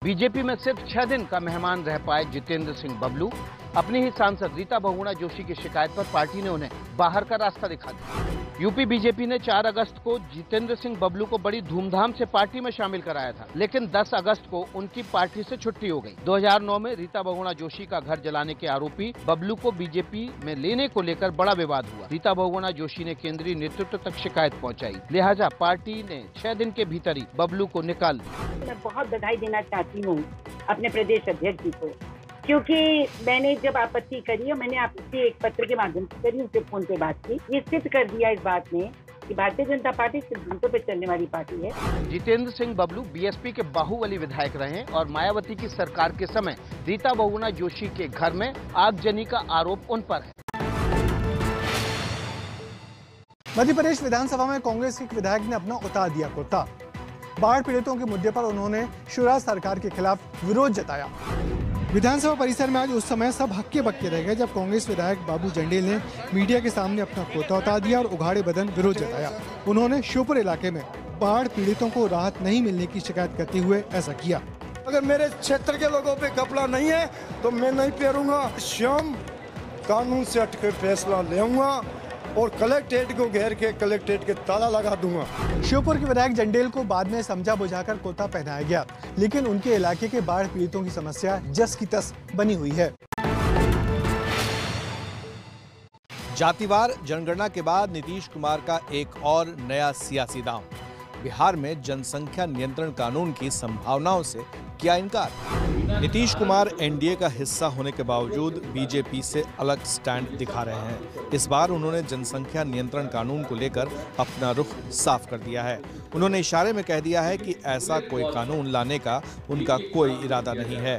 BJP में सिर्फ 6 दिन का मेहमान रह पाए जितेंद्र सिंह बबलू। अपनी ही सांसद रीता बहुगुणा जोशी की शिकायत पर पार्टी ने उन्हें बाहर का रास्ता दिखा दिया। यूपी बीजेपी ने 4 अगस्त को जितेंद्र सिंह बबलू को बड़ी धूमधाम से पार्टी में शामिल कराया था, लेकिन 10 अगस्त को उनकी पार्टी से छुट्टी हो गई। 2009 में रीता बहुगुणा जोशी का घर जलाने के आरोपी बबलू को बीजेपी में लेने को लेकर बड़ा विवाद हुआ। रीता बहुगुणा जोशी ने केंद्रीय नेतृत्व तक शिकायत पहुंचाई, लिहाजा पार्टी ने 6 दिन के भीतर ही बबलू को निकाल दिया। मैं बहुत बधाई देना चाहती हूँ अपने प्रदेश अध्यक्ष जी को, क्योंकि मैंने जब आपत्ति करी और मैंने आपसे एक पत्र के माध्यम से करी, उनसे फोन पे बात की, ये सिद्ध कर दिया इस बात ने कि भारतीय जनता पार्टी सिद्धांतों पर चलने वाली पार्टी है। जितेंद्र सिंह बबलू बीएसपी के बाहुबली विधायक रहे और मायावती की सरकार के समय रीता बहुगुणा जोशी के घर में आगजनी का आरोप उन पर है। मध्य प्रदेश विधानसभा में कांग्रेस के एक विधायक ने अपना उतार दिया कुर्ता। बाढ़ पीड़ितों के मुद्दे पर उन्होंने शिवराज सरकार के खिलाफ विरोध जताया। विधानसभा परिसर में आज उस समय सब हक्के बक्के रह गए जब कांग्रेस विधायक बाबू जंडेल ने मीडिया के सामने अपना कुर्ता उतार दिया और उघाड़े बदन विरोध जताया। उन्होंने श्योपुर इलाके में बाढ़ पीड़ितों को राहत नहीं मिलने की शिकायत करते हुए ऐसा किया। अगर मेरे क्षेत्र के लोगों पे कपड़ा नहीं है तो मैं नहीं पहनूंगा। स्वयं कानून से हटकर फैसला लेऊंगा और कलेक्ट्रेट को घेर के कलेक्ट्रेट के ताला लगा दूंगा। श्योपुर के विधायक जंडेल को बाद में समझा बुझाकर कुर्ता पहनाया गया, लेकिन उनके इलाके के बाढ़ पीड़ितों की समस्या जस की तस बनी हुई है। जातिवार जनगणना के बाद नीतीश कुमार का एक और नया सियासी दांव। बिहार में जनसंख्या नियंत्रण कानून की संभावनाओं से किया इनकार। नीतीश कुमार एनडीए का हिस्सा होने के बावजूद बीजेपी से अलग स्टैंड दिखा रहे हैं। इस बार उन्होंने जनसंख्या नियंत्रण कानून को लेकर अपना रुख साफ कर दिया है। उन्होंने इशारे में कह दिया है कि ऐसा कोई कानून लाने का उनका कोई इरादा नहीं है।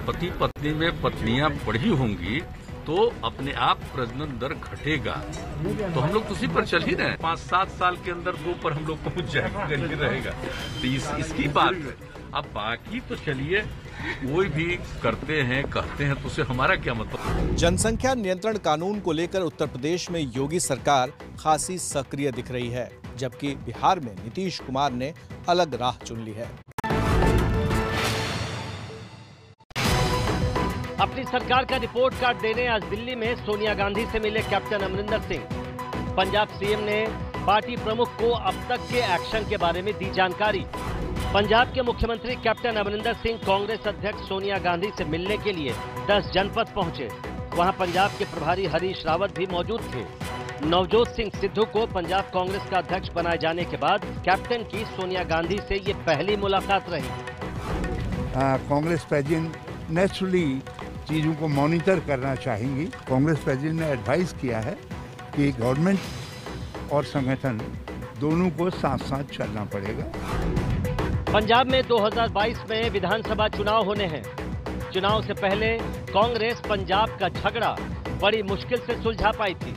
पति पत्नी में पत्नियां बढ़ी होंगी तो अपने आप प्रजनन दर घटेगा, तो हम लोग उसी पर चल ही रहे हैं। 5-7 साल के अंदर 2 पर हम लोग पहुंच जाएंगे, नहीं रहेगा। तो इसकी बात है। अब बाकी तो चलिए कोई भी करते हैं कहते हैं तो उसे हमारा क्या मतलब। जनसंख्या नियंत्रण कानून को लेकर उत्तर प्रदेश में योगी सरकार खासी सक्रिय दिख रही है, जबकि बिहार में नीतीश कुमार ने अलग राह चुन ली है। अपनी सरकार का रिपोर्ट कार्ड देने आज दिल्ली में सोनिया गांधी से मिले कैप्टन अमरिंदर सिंह। पंजाब सीएम ने पार्टी प्रमुख को अब तक के एक्शन के बारे में दी जानकारी। पंजाब के मुख्यमंत्री कैप्टन अमरिंदर सिंह कांग्रेस अध्यक्ष सोनिया गांधी से मिलने के लिए 10 जनपद पहुंचे। वहां पंजाब के प्रभारी हरीश रावत भी मौजूद थे। नवजोत सिंह सिद्धू को पंजाब कांग्रेस का अध्यक्ष बनाए जाने के बाद कैप्टन की सोनिया गांधी से ये पहली मुलाकात रही। कांग्रेस प्रेसिडेंट नेचुरली चीज़ों को मॉनिटर करना चाहेंगी। कांग्रेस प्रेसिडेंट ने एडवाइस किया है कि गवर्नमेंट और संगठन दोनों को साथ साथ चलना पड़ेगा। पंजाब में 2022 में विधानसभा चुनाव होने हैं। चुनाव से पहले कांग्रेस पंजाब का झगड़ा बड़ी मुश्किल से सुलझा पाई थी।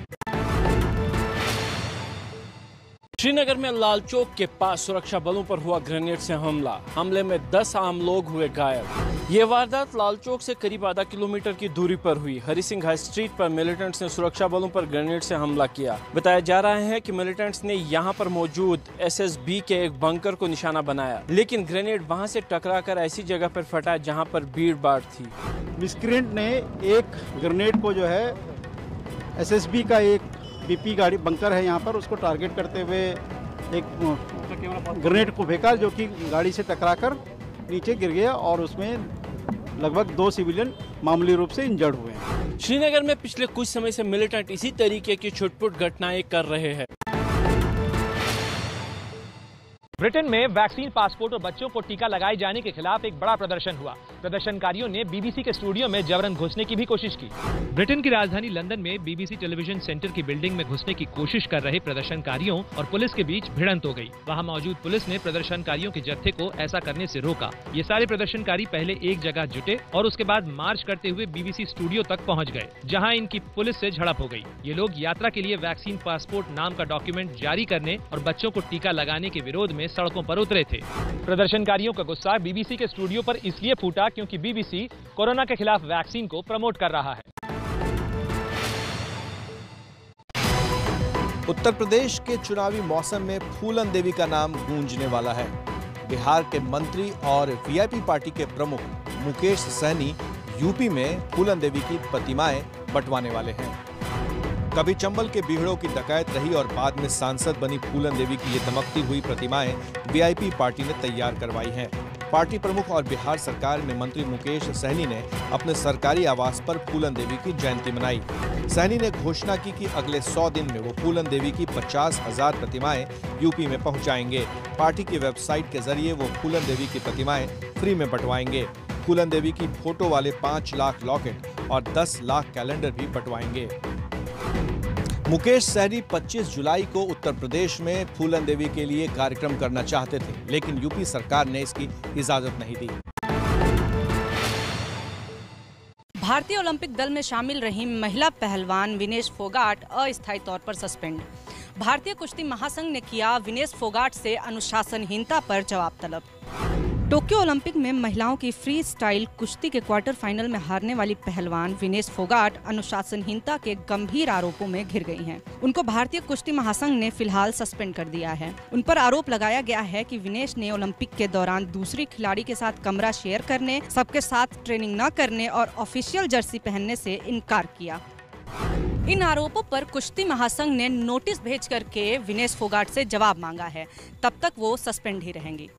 श्रीनगर में लाल चौक के पास सुरक्षा बलों पर हुआ ग्रेनेड से हमला। हमले में 10 आम लोग हुए घायल। ये वारदात लाल चौक से करीब आधा किलोमीटर की दूरी पर हुई। हरि सिंह हाई स्ट्रीट पर मिलिटेंट्स ने सुरक्षा बलों पर ग्रेनेड से हमला किया। बताया जा रहा है कि मिलिटेंट्स ने यहां पर मौजूद एसएसबी के एक बंकर को निशाना बनाया, लेकिन ग्रेनेड वहां से टकराकर ऐसी जगह पर फटा जहां पर भीड़ भाड़ थी। मिस्क्रेंट ने एक ग्रेनेड को जो है एसएसबी का एक बीपी गाड़ी बंकर है यहाँ पर, उसको टारगेट करते हुए एक ग्रेनेड को फेंका जो कि गाड़ी से टकराकर नीचे गिर गया और उसमें लगभग 2 सिविलियन मामूली रूप से इंजर्ड हुए हैं। श्रीनगर में पिछले कुछ समय से मिलिटेंट इसी तरीके की छुटपुट घटनाएं कर रहे हैं। ब्रिटेन में वैक्सीन पासपोर्ट और बच्चों को टीका लगाए जाने के खिलाफ एक बड़ा प्रदर्शन हुआ। प्रदर्शनकारियों ने बीबीसी के स्टूडियो में जबरन घुसने की भी कोशिश की। ब्रिटेन की राजधानी लंदन में बीबीसी टेलीविजन सेंटर की बिल्डिंग में घुसने की कोशिश कर रहे प्रदर्शनकारियों और पुलिस के बीच भिड़ंत हो गई। वहां मौजूद पुलिस ने प्रदर्शनकारियों के जत्थे को ऐसा करने से रोका। ये सारे प्रदर्शनकारी पहले एक जगह जुटे और उसके बाद मार्च करते हुए बीबीसी स्टूडियो तक पहुँच गए, जहाँ इनकी पुलिस से झड़प हो गई। ये लोग यात्रा के लिए वैक्सीन पासपोर्ट नाम का डॉक्यूमेंट जारी करने और बच्चों को टीका लगाने के विरोध में सड़कों पर उतरे थे। प्रदर्शनकारियों का गुस्सा बीबीसी के स्टूडियो पर इसलिए फूटा क्योंकि बीबीसी कोरोना के खिलाफ वैक्सीन को प्रमोट कर रहा है। उत्तर प्रदेश के चुनावी मौसम में फूलन देवी का नाम गूंजने वाला है। बिहार के मंत्री और वीआईपी पार्टी के प्रमुख मुकेश सहनी यूपी में फूलन देवी की प्रतिमाएं बंटवाने वाले हैं। कभी चंबल के बीहड़ों की डकैत रही और बाद में सांसद बनी फूलन देवी की ये दमकती हुई प्रतिमाएं वीआईपी पार्टी ने तैयार करवाई हैं। पार्टी प्रमुख और बिहार सरकार में मंत्री मुकेश सहनी ने अपने सरकारी आवास पर फूलन देवी की जयंती मनाई। सहनी ने घोषणा की कि अगले 100 दिन में वो फूलन देवी की 50,000 प्रतिमाएं यूपी में पहुंचाएंगे। पार्टी की वेबसाइट के जरिए वो फूलन देवी की प्रतिमाएं फ्री में बंटवाएंगे। फूलन देवी की फोटो वाले 5 लाख लॉकेट और 10 लाख कैलेंडर भी बंटवाएंगे। मुकेश सहनी 25 जुलाई को उत्तर प्रदेश में फूलन देवी के लिए कार्यक्रम करना चाहते थे, लेकिन यूपी सरकार ने इसकी इजाजत नहीं दी। भारतीय ओलंपिक दल में शामिल रही महिला पहलवान विनेश फोगाट अस्थायी तौर पर सस्पेंड। भारतीय कुश्ती महासंघ ने किया विनेश फोगाट से अनुशासनहीनता पर जवाब तलब। टोक्यो ओलंपिक में महिलाओं की फ्री स्टाइल कुश्ती के क्वार्टर फाइनल में हारने वाली पहलवान विनेश फोगाट अनुशासनहीनता के गंभीर आरोपों में घिर गई हैं। उनको भारतीय कुश्ती महासंघ ने फिलहाल सस्पेंड कर दिया है। उन पर आरोप लगाया गया है कि विनेश ने ओलंपिक के दौरान दूसरी खिलाड़ी के साथ कमरा शेयर करने, सबके साथ ट्रेनिंग न करने और ऑफिशियल जर्सी पहनने से इनकार किया। इन आरोपों पर कुश्ती महासंघ ने नोटिस भेज करके विनेश फोगाट से जवाब मांगा है। तब तक वो सस्पेंड ही रहेंगी।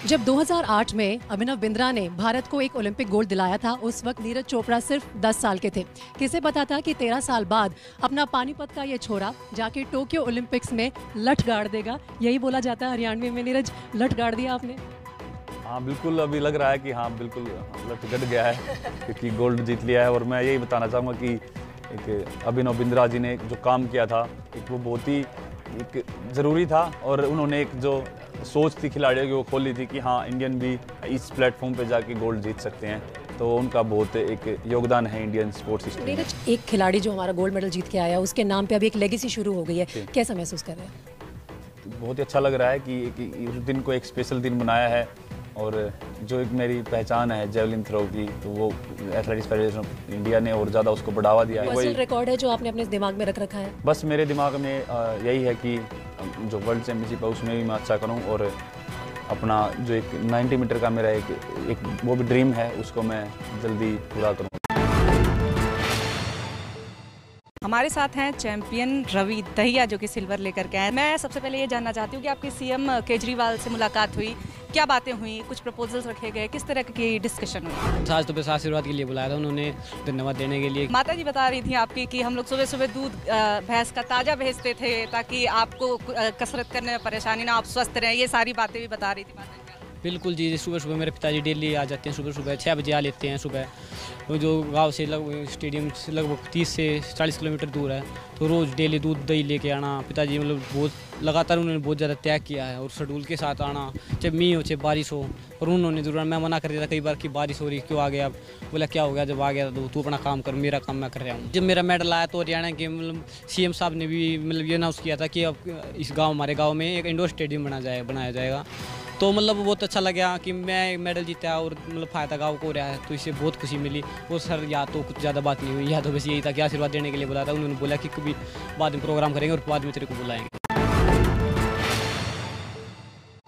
जब 2008 में अभिनव बिंद्रा ने भारत को एक ओलंपिक गोल्ड दिलाया था, उस वक्त नीरज चोपड़ा सिर्फ 10 साल के थे। किसे पता था कि 13 साल बाद अपना पानीपत का ये छोरा जाके टोक्यो ओलंपिक्स में लठ गाड़ देगा। यही बोला जाता है हरियाणवी में। नीरज, लठ गाड़ दिया आपने? हाँ बिल्कुल, अभी लग रहा है कि हाँ बिल्कुल लठ गड़ गया है क्योंकि गोल्ड जीत लिया है। और मैं यही बताना चाहूँगा कि एक अभिनव बिंद्रा जी ने जो काम किया था एक वो बहुत ही एक ज़रूरी था, और उन्होंने एक जो सोच थी खिलाड़ियों की वो खोली थी कि हाँ इंडियन भी इस प्लेटफॉर्म पे जाके गोल्ड जीत सकते हैं। तो उनका बहुत एक योगदान है इंडियन स्पोर्ट्स हिस्ट्री में। एक खिलाड़ी जो हमारा गोल्ड मेडल जीत के आया, उसके नाम पे अभी एक लेगेसी शुरू हो गई है, कैसा महसूस कर रहे हैं? बहुत ही अच्छा लग रहा है कि उस दिन को एक स्पेशल दिन बनाया है। और जो एक मेरी पहचान है जेवलिन थ्रो की, तो वो एथलेटिक्स फेडरेशन ऑफ इंडिया ने और ज़्यादा उसको बढ़ावा दिया है। वही रिकॉर्ड है जो आपने अपने दिमाग में रख रखा है? बस मेरे दिमाग में यही है कि जो वर्ल्ड चैम्पियनशिप है उसमें भी मैं अच्छा करूं, और अपना जो एक 90 मीटर का मेरा एक वो भी ड्रीम है, उसको मैं जल्दी पूरा करूं। हमारे साथ हैं चैंपियन रवि दहिया जो कि सिल्वर लेकर के आए। मैं सबसे पहले ये जानना चाहती हूँ कि आपकी सीएम केजरीवाल से मुलाकात हुई, क्या बातें हुई, कुछ प्रपोजल्स रखे गए, किस तरह की डिस्कशन हुई? आज तो बस आशीर्वाद के लिए बुलाया था उन्होंने, धन्यवाद देने के लिए। माता जी बता रही थी आपकी कि हम लोग सुबह सुबह दूध भैंस का ताज़ा भेजते थे ताकि आपको कसरत करने में परेशानी ना, आप स्वस्थ रहें, ये सारी बातें भी बता रही थी माता जी। बिल्कुल जी, सुबह सुबह मेरे पिताजी डेली आ जाते हैं, सुबह सुबह 6 बजे आ लेते हैं सुबह। वो जो गांव से लगभग स्टेडियम से लगभग 30 से 40 किलोमीटर दूर है, तो रोज़ डेली दूध दही लेके आना। पिताजी मतलब बहुत लगातार उन्होंने बहुत ज़्यादा त्याग किया है, और शेड्यूल के साथ आना, चाहे मींह हो चाहे बारिश हो। और उन्होंने जरूर, मैं मना कर दिया था कई बार कि बारिश हो रही क्यों आ गया, बोला क्या हो गया, जब आ गया तो तू अपना काम कर, मेरा काम मैं कर रहा हूँ। जब मेरा मेडल आया तो हरियाणा के मतलब सीएम साहब ने भी मतलब ये अनाउंस किया था कि अब इस गाँव हमारे गाँव में एक इंडोर स्टेडियम बनाया जाएगा। तो मतलब बहुत अच्छा लगा कि मैं मेडल जीता और मतलब फ़ायदा गाँव को हो रहा है, तो इससे बहुत खुशी मिली। और सर या तो कुछ ज़्यादा बात नहीं हुई, या तो बस यही था कि आशीर्वाद देने के लिए बुलाया था। उन्होंने बोला कि कभी बाद में प्रोग्राम करेंगे और बाद में तेरे को बुलाएंगे।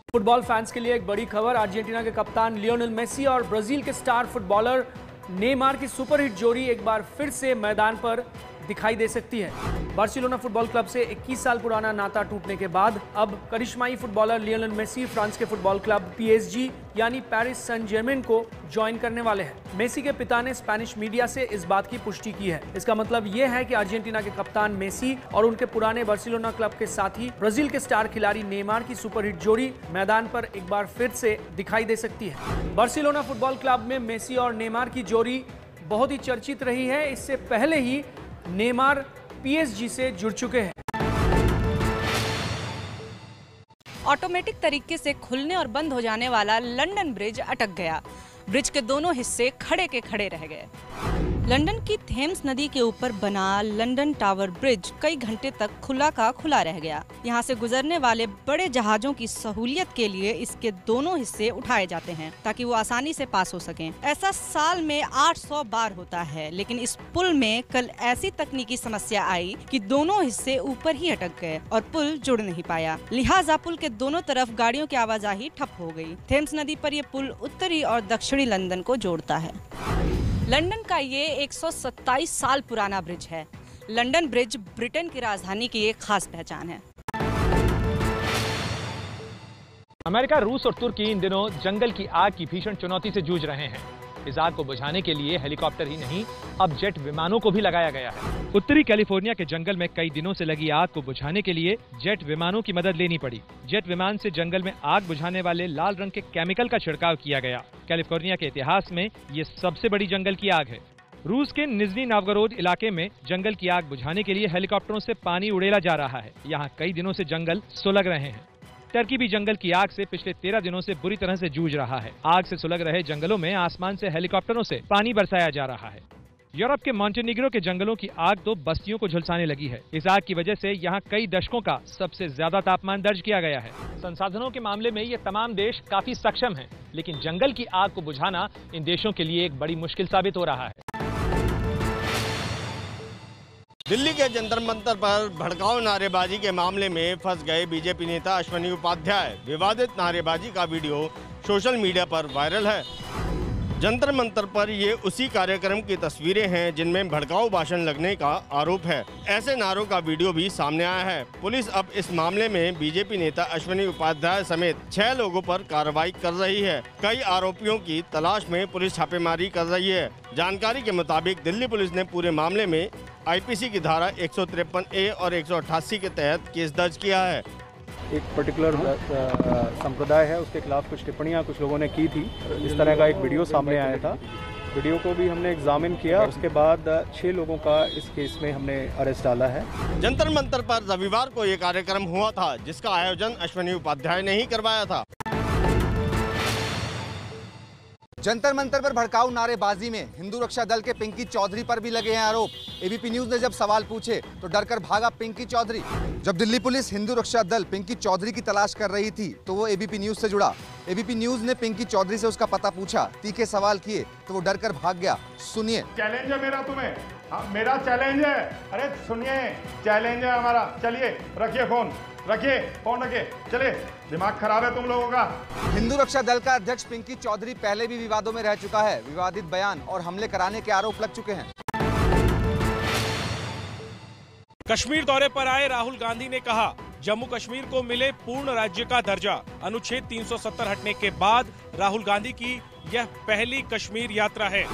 फुटबॉल फैंस के लिए एक बड़ी खबर, अर्जेंटीना के कप्तान लियोनेल मेसी और ब्राजील के स्टार फुटबॉलर नेमार की सुपरहिट जोड़ी एक बार फिर से मैदान पर दिखाई दे सकती है। बार्सिलोना फुटबॉल क्लब से 21 साल पुराना नाता टूटने के बाद अब करिश्माई फुटबॉलर लियोनेल मेसी फ्रांस के फुटबॉल क्लब PSG यानी पेरिस सेंट जर्मेन को ज्वाइन करने वाले हैं। मेसी के पिता ने स्पेनिश मीडिया से इस बात की पुष्टि की है। इसका मतलब ये है कि अर्जेंटीना के कप्तान मेसी और उनके पुराने बार्सिलोना क्लब के साथी ब्राजील के स्टार खिलाड़ी नेमार की सुपरहिट जोड़ी मैदान पर एक बार फिर से दिखाई दे सकती है। बार्सिलोना फुटबॉल क्लब में मेसी और नेमार की जोड़ी बहुत ही चर्चित रही है। इससे पहले ही नेमार PSG से जुड़ चुके हैं। ऑटोमेटिक तरीके से खुलने और बंद हो जाने वाला लंदन ब्रिज अटक गया। ब्रिज के दोनों हिस्से खड़े के खड़े रह गए। लंदन की थेम्स नदी के ऊपर बना लंदन टावर ब्रिज कई घंटे तक खुला का खुला रह गया। यहाँ से गुजरने वाले बड़े जहाजों की सहूलियत के लिए इसके दोनों हिस्से उठाए जाते हैं ताकि वो आसानी से पास हो सकें। ऐसा साल में 800 बार होता है, लेकिन इस पुल में कल ऐसी तकनीकी समस्या आई कि दोनों हिस्से ऊपर ही अटक गए और पुल जुड़ नहीं पाया। लिहाजा पुल के दोनों तरफ गाड़ियों की आवाजाही ठप हो गई। थेम्स नदी पर यह पुल उत्तरी और दक्षिणी लंदन को जोड़ता है। लंदन का ये 127 साल पुराना ब्रिज है। लंदन ब्रिज ब्रिटेन की राजधानी की एक खास पहचान है। अमेरिका, रूस और तुर्की इन दिनों जंगल की आग की भीषण चुनौती से जूझ रहे हैं। इस आग को बुझाने के लिए हेलीकॉप्टर ही नहीं, अब जेट विमानों को भी लगाया गया है। उत्तरी कैलिफोर्निया के जंगल में कई दिनों से लगी आग को बुझाने के लिए जेट विमानों की मदद लेनी पड़ी। जेट विमान से जंगल में आग बुझाने वाले लाल रंग के केमिकल का छिड़काव किया गया। कैलिफोर्निया के इतिहास में ये सबसे बड़ी जंगल की आग है। रूस के निज़नी नोवगोरोड इलाके में जंगल की आग बुझाने के लिए हेलीकॉप्टरों से पानी उड़ेला जा रहा है। यहाँ कई दिनों से जंगल सुलग रहे हैं। टर्की भी जंगल की आग से पिछले 13 दिनों से बुरी तरह से जूझ रहा है। आग से सुलग रहे जंगलों में आसमान से हेलीकॉप्टरों से पानी बरसाया जा रहा है। यूरोप के मॉन्टेनिग्रो के जंगलों की आग तो बस्तियों को झुलसाने लगी है। इस आग की वजह से यहाँ कई दशकों का सबसे ज्यादा तापमान दर्ज किया गया है। संसाधनों के मामले में ये तमाम देश काफी सक्षम हैं, लेकिन जंगल की आग को बुझाना इन देशों के लिए एक बड़ी मुश्किल साबित हो रहा है। दिल्ली के जंतर मंतर पर भड़काऊ नारेबाजी के मामले में फंस गए बीजेपी नेता अश्विनी उपाध्याय। विवादित नारेबाजी का वीडियो सोशल मीडिया पर वायरल है। जंतर मंतर पर ये उसी कार्यक्रम की तस्वीरें हैं जिनमें भड़काऊ भाषण लगने का आरोप है। ऐसे नारों का वीडियो भी सामने आया है। पुलिस अब इस मामले में बीजेपी नेता अश्विनी उपाध्याय समेत 6 लोगों पर कार्रवाई कर रही है। कई आरोपियों की तलाश में पुलिस छापेमारी कर रही है। जानकारी के मुताबिक दिल्ली पुलिस ने पूरे मामले में आईपीसी की धारा 153A और 188 के तहत केस दर्ज किया है। एक पर्टिकुलर संप्रदाय है, उसके खिलाफ कुछ टिप्पणियां कुछ लोगों ने की थी। इस तरह का एक वीडियो सामने आया था। वीडियो को भी हमने एग्जामिन किया। उसके बाद 6 लोगों का इस केस में हमने अरेस्ट डाला है। जंतर मंतर पर रविवार को ये कार्यक्रम हुआ था, जिसका आयोजन अश्विनी उपाध्याय ने ही करवाया था। जंतर मंतर पर भड़काऊ नारेबाजी में हिंदू रक्षा दल के पिंकी चौधरी पर भी लगे हैं आरोप। एबीपी न्यूज ने जब सवाल पूछे तो डरकर भागा पिंकी चौधरी। जब दिल्ली पुलिस हिंदू रक्षा दल पिंकी चौधरी की तलाश कर रही थी तो वो एबीपी न्यूज से जुड़ा। एबीपी न्यूज ने पिंकी चौधरी से उसका पता पूछा, तीखे सवाल किए तो वो डरकर भाग गया। सुनिए। चैलेंज है मेरा तुम्हें। हाँ, मेरा चैलेंज है। अरे सुनिए, चैलेंज है हमारा। चलिए रखिए फोन, रखिए, चले, दिमाग खराब है तुम लोगों का। हिंदू रक्षा दल का अध्यक्ष पिंकी चौधरी पहले भी विवादों में रह चुका है। विवादित बयान और हमले कराने के आरोप लग चुके हैं। कश्मीर दौरे पर आए राहुल गांधी ने कहा, जम्मू कश्मीर को मिले पूर्ण राज्य का दर्जा। अनुच्छेद 370 हटने के बाद राहुल गांधी की यह पहली कश्मीर यात्रा है।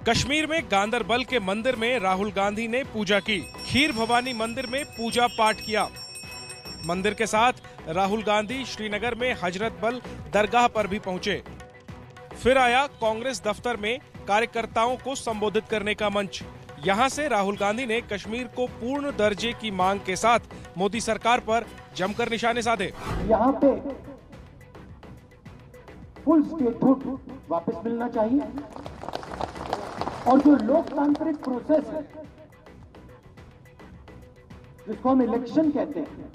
कश्मीर में गांदरबल के मंदिर में राहुल गांधी ने पूजा की। खीर भवानी मंदिर में पूजा पाठ किया। मंदिर के साथ राहुल गांधी श्रीनगर में हजरत बल दरगाह पर भी पहुंचे। फिर आया कांग्रेस दफ्तर में कार्यकर्ताओं को संबोधित करने का मंच। यहां से राहुल गांधी ने कश्मीर को पूर्ण दर्जे की मांग के साथ मोदी सरकार पर जमकर निशाने साधे। यहाँ पे फुल स्टेटहुड वापस मिलना चाहिए और जो लोकतांत्रिक प्रोसेस है जिसको हम इलेक्शन कहते हैं,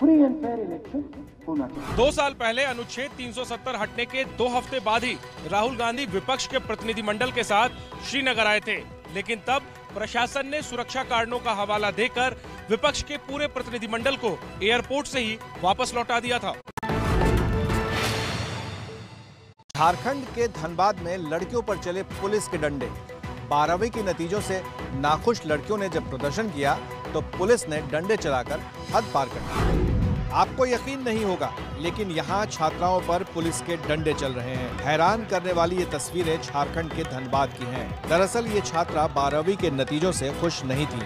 फ्री एंड फेयर इलेक्शन होना चाहिए। 2 साल पहले अनुच्छेद 370 हटने के 2 हफ्ते बाद ही राहुल गांधी विपक्ष के प्रतिनिधिमंडल के साथ श्रीनगर आए थे, लेकिन तब प्रशासन ने सुरक्षा कारणों का हवाला देकर विपक्ष के पूरे प्रतिनिधिमंडल को एयरपोर्ट से ही वापस लौटा दिया था। झारखंड के धनबाद में लड़कियों पर चले पुलिस के डंडे। 12वीं के नतीजों से नाखुश लड़कियों ने जब प्रदर्शन किया तो पुलिस ने डंडे चलाकर हद पार कर दी। आपको यकीन नहीं होगा, लेकिन यहाँ छात्राओं पर पुलिस के डंडे चल रहे हैं। हैरान करने वाली ये तस्वीरें झारखंड के धनबाद की हैं। दरअसल ये छात्रा 12वीं के नतीजों से खुश नहीं थी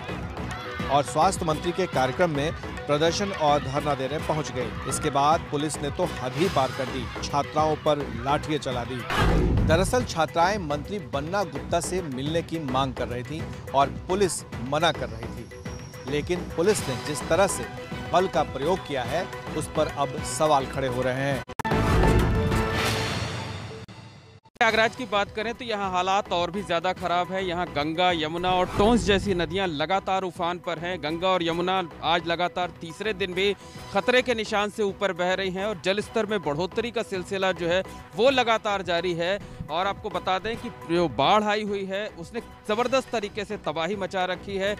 और स्वास्थ्य मंत्री के कार्यक्रम में प्रदर्शन और धरना देने पहुंच गए। इसके बाद पुलिस ने तो हद ही पार कर दी, छात्राओं पर लाठियां चला दी। दरअसल छात्राएं मंत्री बन्ना गुप्ता से मिलने की मांग कर रही थी और पुलिस मना कर रही थी, लेकिन पुलिस ने जिस तरह से बल का प्रयोग किया है उस पर अब सवाल खड़े हो रहे हैं। प्रयागराज की बात करें तो यहाँ हालात और भी ज़्यादा खराब है। यहाँ गंगा, यमुना और टोंस जैसी नदियाँ लगातार उफान पर हैं। गंगा और यमुना आज लगातार तीसरे दिन भी खतरे के निशान से ऊपर बह रही हैं और जल स्तर में बढ़ोतरी का सिलसिला जो है वो लगातार जारी है। और आपको बता दें कि जो बाढ़ आई हुई है उसने ज़बरदस्त तरीके से तबाही मचा रखी है।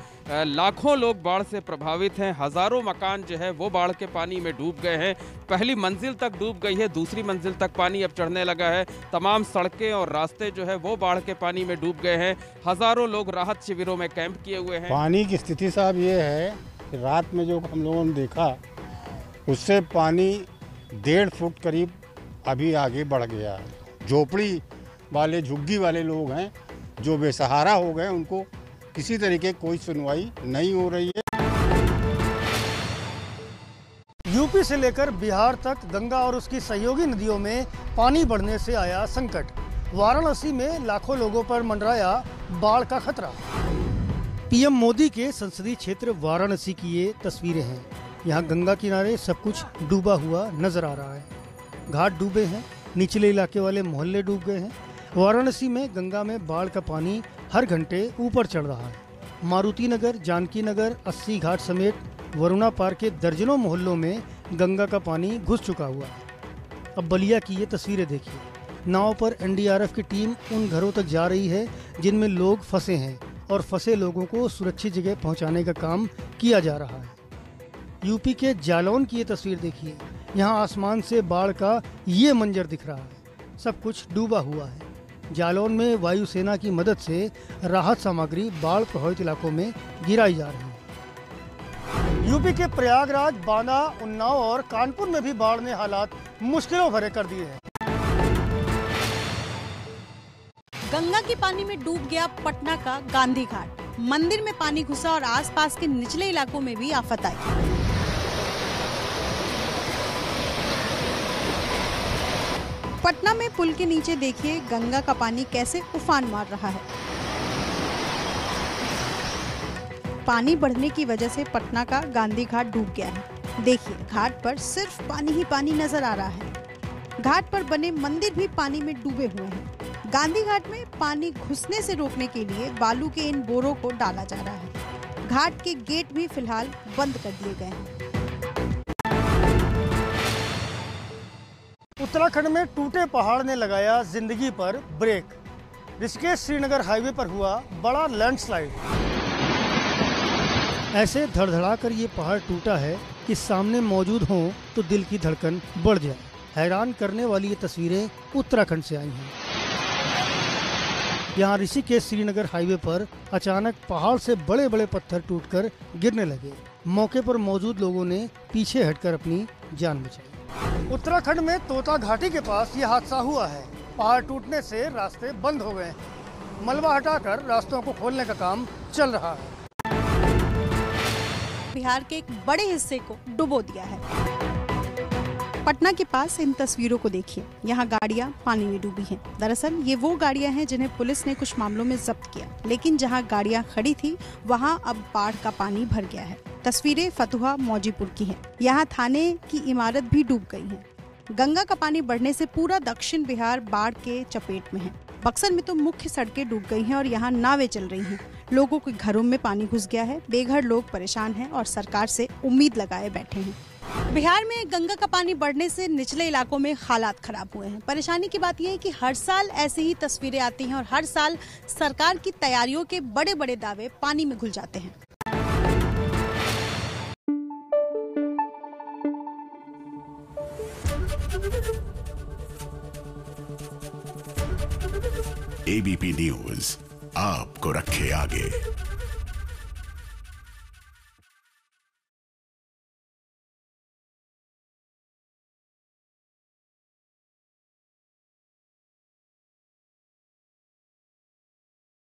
लाखों लोग बाढ़ से प्रभावित हैं। हज़ारों मकान जो है वो बाढ़ के पानी में डूब गए हैं। पहली मंजिल तक डूब गई है, दूसरी मंजिल तक पानी अब चढ़ने लगा है। तमाम सड़कें और रास्ते जो है वो बाढ़ के पानी में डूब गए हैं। हज़ारों लोग राहत शिविरों में कैंप किए हुए हैं। पानी की स्थिति साहब ये है कि रात में जो हम लोगों ने देखा उससे पानी 1.5 फुट करीब अभी आगे बढ़ गया है। झोपड़ी वाले, झुग्गी वाले लोग हैं जो बेसहारा हो गए, उनको किसी तरीके कोई सुनवाई नहीं हो रही है। यूपी से लेकर बिहार तक गंगा और उसकी सहयोगी नदियों में पानी बढ़ने से आया संकट। वाराणसी में लाखों लोगों पर मंडराया बाढ़ का खतरा। पीएम मोदी के संसदीय क्षेत्र वाराणसी की ये तस्वीरें हैं। यहाँ गंगा किनारे सब कुछ डूबा हुआ नजर आ रहा है। घाट डूबे हैं, निचले इलाके वाले मोहल्ले डूब गए हैं। वाराणसी में गंगा में बाढ़ का पानी हर घंटे ऊपर चढ़ रहा है। मारुति नगर, जानकी नगर, 80 घाट समेत वरुणा पार के दर्जनों मोहल्लों में गंगा का पानी घुस चुका हुआ है। अब बलिया की ये तस्वीरें देखिए। नाव पर एनडीआरएफ की टीम उन घरों तक जा रही है जिनमें लोग फंसे हैं और फंसे लोगों को सुरक्षित जगह पहुंचाने का काम किया जा रहा है। यूपी के जालौन की ये तस्वीर देखिए। यहाँ आसमान से बाढ़ का ये मंजर दिख रहा है। सब कुछ डूबा हुआ है। जालौन में वायुसेना की मदद से राहत सामग्री बाढ़ प्रभावित इलाकों में गिराई जा रही है। यूपी के प्रयागराज, बांदा, उन्नाव और कानपुर में भी बाढ़ ने हालात मुश्किलों भरे कर दिए हैं। गंगा के पानी में डूब गया पटना का गांधी घाट। मंदिर में पानी घुसा और आसपास के निचले इलाकों में भी आफत आई। पटना में पुल के नीचे देखिए गंगा का पानी कैसे उफान मार रहा है। पानी बढ़ने की वजह से पटना का गांधी घाट डूब गया है। देखिए घाट पर सिर्फ पानी ही पानी नजर आ रहा है। घाट पर बने मंदिर भी पानी में डूबे हुए हैं। गांधी घाट में पानी घुसने से रोकने के लिए बालू के इन बोरों को डाला जा रहा है। घाट के गेट भी फिलहाल बंद कर दिए गए हैं। उत्तराखंड में टूटे पहाड़ ने लगाया जिंदगी पर ब्रेक। ऋषिकेश श्रीनगर हाईवे पर हुआ बड़ा लैंडस्लाइड। ऐसे धड़धड़ाकर ये पहाड़ टूटा है कि सामने मौजूद हो तो दिल की धड़कन बढ़ जाए। हैरान करने वाली ये तस्वीरें उत्तराखंड से आई हैं। यहाँ ऋषिकेश श्रीनगर हाईवे पर अचानक पहाड़ से बड़े बड़े पत्थर टूटकर गिरने लगे। मौके पर मौजूद लोगों ने पीछे हटकर अपनी जान बचाई। उत्तराखंड में तोता घाटी के पास ये हादसा हुआ है। पहाड़ टूटने से रास्ते बंद हो गए। मलबा हटाकर रास्तों को खोलने का काम चल रहा है। बिहार के एक बड़े हिस्से को डुबो दिया है। पटना के पास इन तस्वीरों को देखिए। यहाँ गाड़ियाँ पानी में डूबी हैं। दरअसल ये वो गाड़ियाँ हैं जिन्हें पुलिस ने कुछ मामलों में जब्त किया, लेकिन जहाँ गाड़ियाँ खड़ी थी वहाँ अब बाढ़ का पानी भर गया है। तस्वीरें फतुहा मौजीपुर की हैं। यहाँ थाने की इमारत भी डूब गई है। गंगा का पानी बढ़ने से पूरा दक्षिण बिहार बाढ़ के चपेट में है। बक्सर में तो मुख्य सड़कें डूब गई हैं और यहाँ नावें चल रही हैं। लोगों के घरों में पानी घुस गया है। बेघर लोग परेशान हैं और सरकार से उम्मीद लगाए बैठे हैं। बिहार में गंगा का पानी बढ़ने से निचले इलाकों में हालात खराब हुए हैं। परेशानी की बात यह है कि हर साल ऐसी ही तस्वीरें आती हैं और हर साल सरकार की तैयारियों के बड़े बड़े दावे पानी में घुल जाते हैं। एबीपी न्यूज आपको रखे आगे।